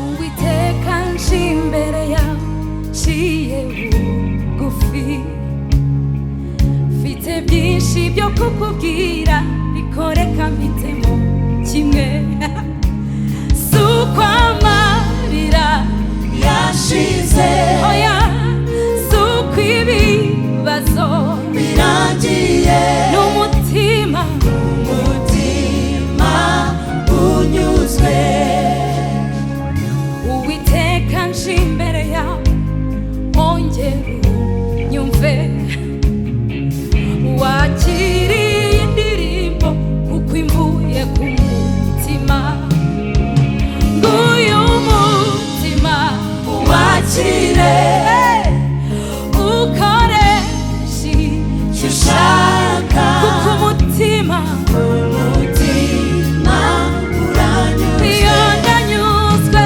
Uwiteka nje imbere yawe nciye bugufi, mfite byinshi byo kukubwira, bikoreka mpitemo kimwe. Si uko amarira yashize, oya, si uko ibibazo birangiye, n'umutima unyuzwe. Uwiteka nje imbere yawe ongera unyumve, wakiriye indirimbo kuko imvuye ku mutima. Nguyu mutima wakire, ukoreshe icyo ushaka, kuko umutima uranyuzwe. Iyo ndanyuzwe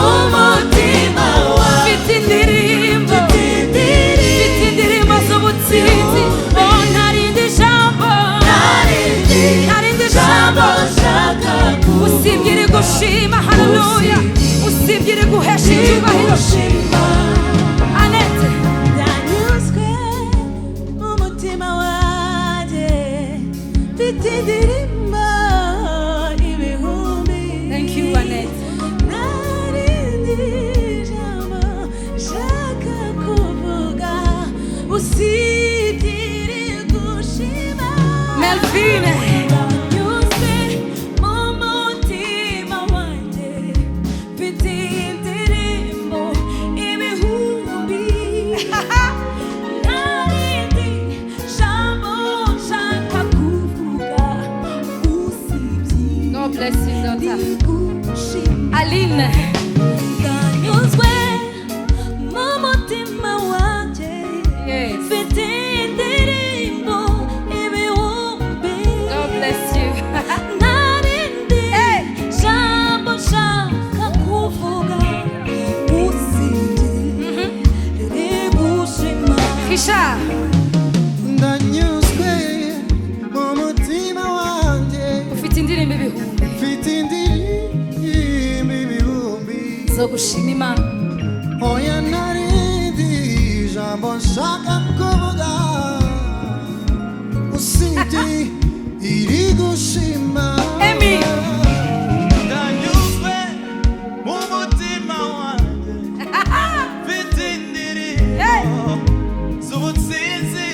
umutima wawe, mfite indirimbo z'ubutsinzi. Oh, ntarindi jambo nshaka usibye iri gushima. Haleluya. Usibye iri guhesha icyubahiro. Anete. Ndanyuzwe umutima wanjye mfite indirimbo ibihumbi. Thank you, Anete. Narindi jambo nshaka kuvuga usibye iri gushima. Melvine. Ndanyuzwe umutima wanjye mfite indirimbo ibihumbi. Narindi jambo nshaka kuvuga usibye God bless you, daughter. iri gushima. Aline. Ndanyuzwe mu mutima wanjye Yes. mfite indirimbo ibihumbi. God bless you. Narindi jambo nshaka kuvuga usibye rigushima. Kisha. Ndanyuzwe mu mutima wanjye Ufite indirimbo ibihumbi mfite indirimbo ibihumbi. zo gushima Imana. Oya narindi jambo nshaka kuvuga usibye iri gushima. Emi. Ndanyuzwe mu mutima wanjye mfite indirimbo z'ubutsinzi.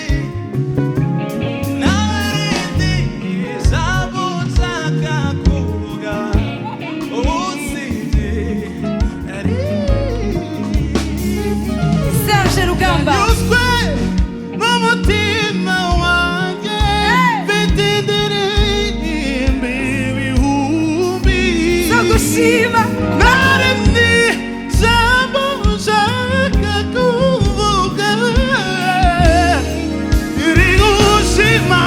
Narindi jambo nshaka kuvuga usibye Serge Rugamba. Ndanyuzwe mu mutima wanjye mfite indirimbo ibihumbi Zo gushima. narindi jambo nshaka kuvuga iri gushima.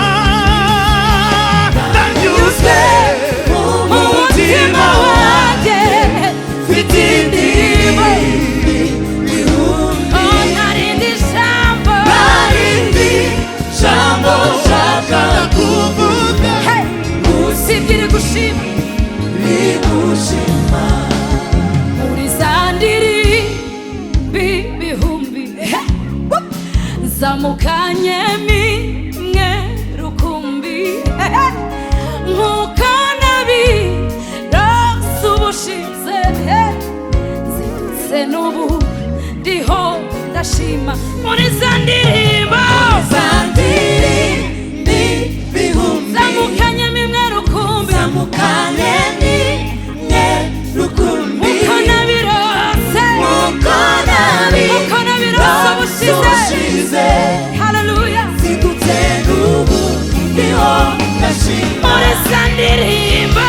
Ndanyuzwe Mu mutima wanjye mfite indirimbo. Oh, ntarindi jambo nshaka kuvuga Hey, usibye iri gushima. Muri za ndirimbo ibihumbi. Zamukanyemo imwe rukumbi. Nk'uko nabirose ubushize, zindutse n'ubu ndiho ndashima. Muri za ndirimbo zamukanyemo imwe rukumbi. ubushize haleluya zidutse n'ubu niho ndashima muri za ndirimbo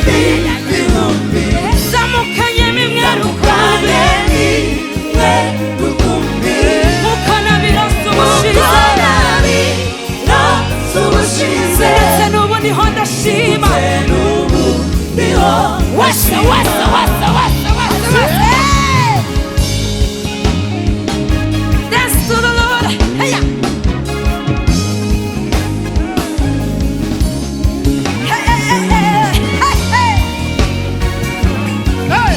ibihumbi zamukanyemo imwe zamukanye n'imwe rukumbi mukanabirasa ubushize mukanabirasa ubushize ndetse n'ubu niho ndashima n'ubu niho wasa wasa wasa wasa wasa wasa dance to the Lord hey ya hey hey hey hey hey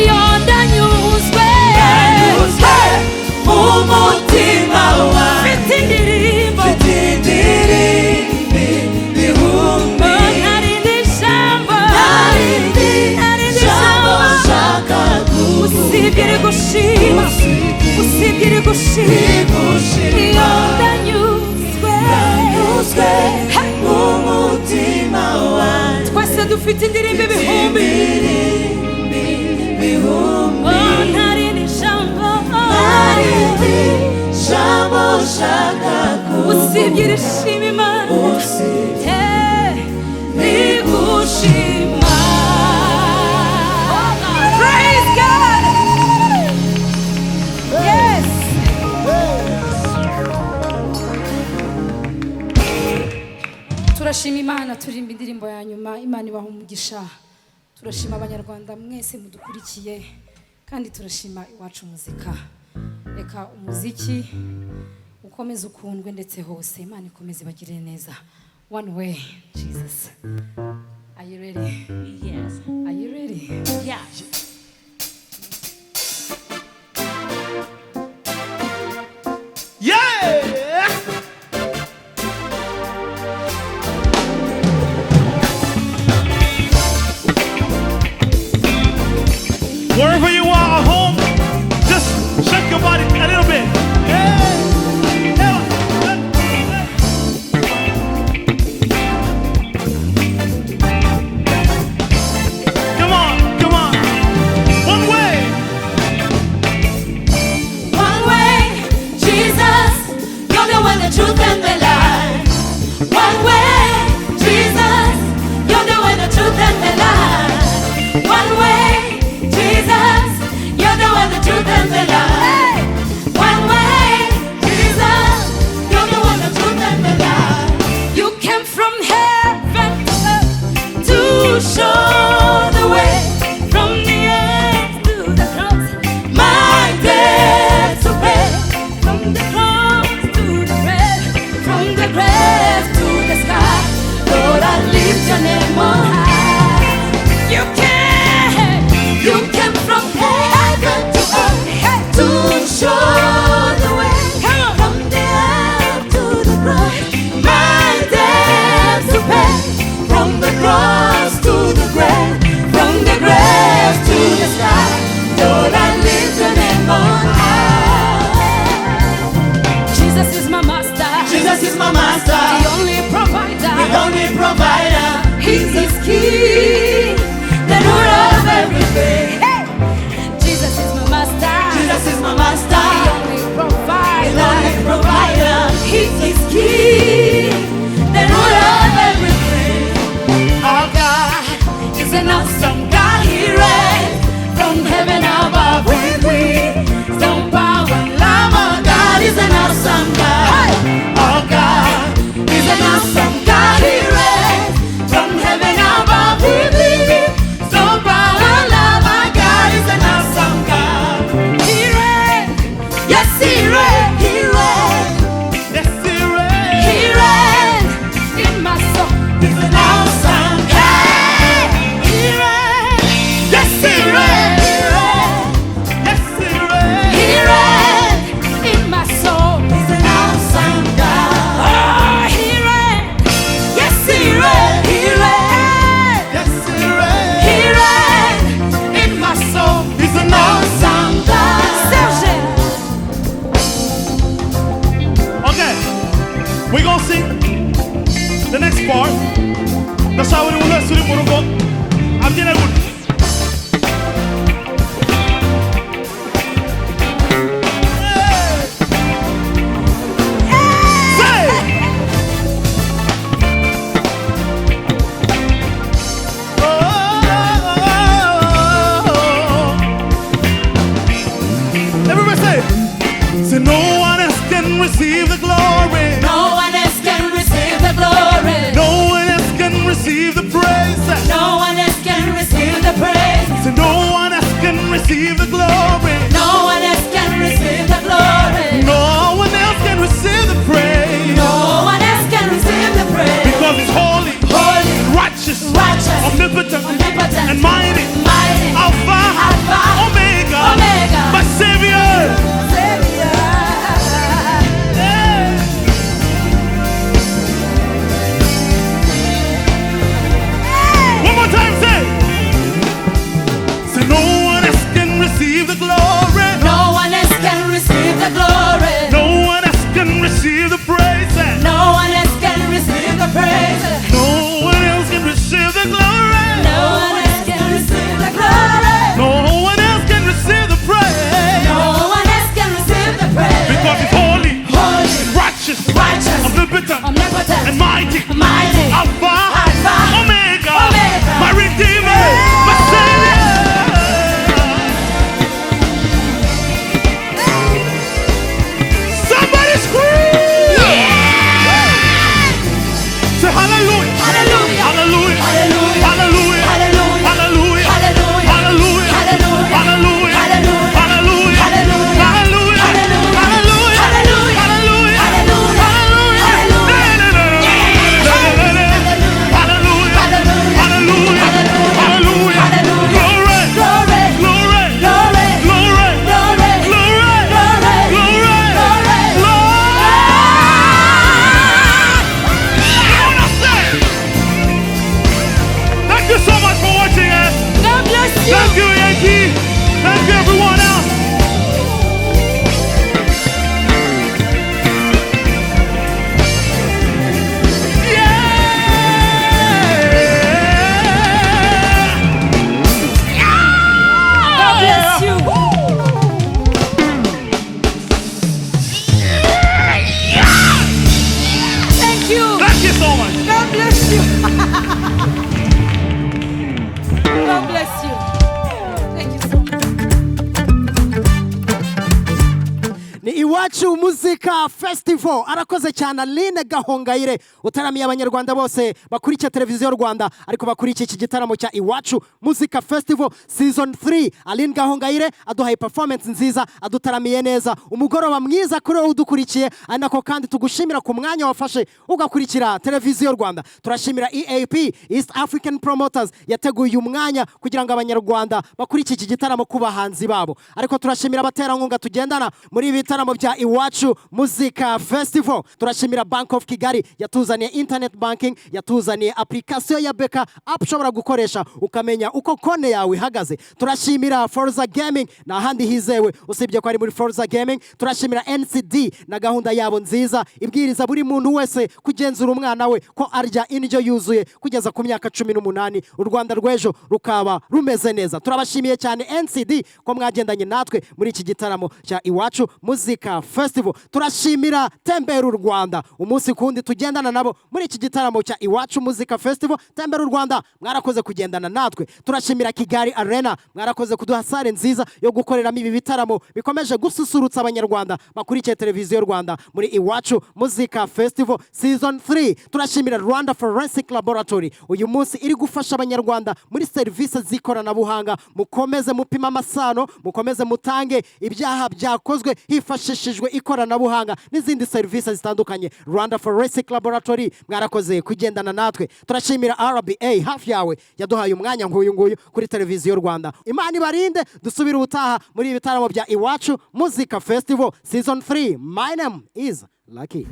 iyo ndanyuzwe umutima wawe mfite indirimbo bihumbi ntarindi jambo narindi jambo nshaka usibye iri gushima usibye iri gushima iyo ndanyuzwe Hey! umutima wawe twese dufite indirimbo ibihumbi bihumbi Oh, ntarindi jambo narindi jambo nshaka usibye iri shima imana Eh, rigushima Praise God Yes turashima imana turirimba indirimbo ya nyuma imana ibaha umugisha turashima abanyarwanda mwese mudukurikiye kandi turashima iwacu muzika reka umuziki ukomeze ukundwe ndetse hose imana ikomeze ibagirire neza one way Jesus are you ready yes are you ready yeah Yeah! Wherever you are at home, just shake your body a little bit. Come on, come on. One way. One way, Jesus, you're the way, the truth, and the life. One way, Jesus, you're the way, the truth, and the life. One way, Jesus, omnipotent, and mighty, mighty, Alpha, Alpha, Omega, Omega, my Savior. Savior. One more time, say. Say no one else can receive the glory. No one else can receive the glory. No one else can receive the praise. No one else can receive the praise. No one else can receive the glory. No one else can receive the glory. No one else can receive the praise. No one else can receive the praise. Because he's holy, Holy, righteous, righteous, omnipotent, omnipotent, and mighty. mighty, Alpha, Alpha, Omega, Omega, my Redeemer, my Savior. Somebody scream! Say hallelujah, Hallelujah, hallelujah, hallelujah, hallelujah, hallelujah, hallelujah, hallelujah, hallelujah, hallelujah, hallelujah, hallelujah, hallelujah, hallelujah, hallelujah, hallelujah, hallelujah, hallelujah, Thank you so much for watching us. God bless you. Thank you, Yankee. Thank you, everyone else. God bless you. Thank you. Thank you so much. God bless you. God bless you. Thank you so much. ni Iwacu Muzika Festival. Arakoze cyane Aline Gahongayire utaramiye abanyarwanda bose bakurikiye televiziyo Rwanda ariko bakurikiye iki gitaramo cya Iwacu Muzika Festival Season 3. Aline Gahongayire aduhaye performance nziza, adutaramiye neza, umugoroba mwiza kuri wowe udukurikiye, anako kandi tugushimira ku mwanya wafashe ugakurikira televiziyo Rwanda. Turashimira EAP, East African Promoters, yateguye umwanya kugira ngo abanyarwanda bakurikiye iki gitaramo ku bahanzi babo. Ariko turashimira abaterankunga tugendana muri ibi bitaramo bya Iwacu Muzika Festival. Turashimira Bank of Kigali yatuzaniye internet banking, yatuzaniye application ya Beka app ushobora gukoresha ukamenya uko konti yawe ihagaze. Turashimira Forza Gaming na handi hizewe usibye ko ari muri Forza Gaming. Turashimira NCD na gahunda yabo nziza ibwiriza buri muntu wese kugenzura umwana we ko arya indyo yuzuye kugeza ku myaka 18 u Rwanda rwejo rukaba rumeze neza. Turabashimiye cyane NCD ko mwagendanye natwe muri iki gitaramo cya Iwacu Muzika Festival. Turashimira Tembera u Rwanda umunsi kundi tugendana nabo muri iki gitaramo cya Iwacu Muzika Festival. Tembera u Rwanda mwarakoze kugendana natwe. Turashimira Kigali Arena mwarakoze kuduha sare nziza yo gukoreramo ibi bitaramo bikomeje gususurutsa abanyarwanda bakurikiye televiziyo Rwanda muri Iwacu Muzika Festival Season 3. Turashimira Rwanda Forensic Laboratory uyu munsi iri gufasha abanyarwanda muri serivisi z'ikoranabuhanga. Mukomeze mupima amasano, mukomeze mutange ibyaha byakozwe hifashishijwe ikoranabuhanga n'izindi serivisi zitandukanye. Rwanda Forensic Laboratory mwarakoze kugendana natwe. Turashimira RBA hafi yawe yaduhaye umwanya nk'uyu nguyu kuri televiziyo Rwanda. Imana ibarinde, dusubire ubutaha muri ibitaramo bya Iwacu Muzika Festival Season 3. My name is Lucky.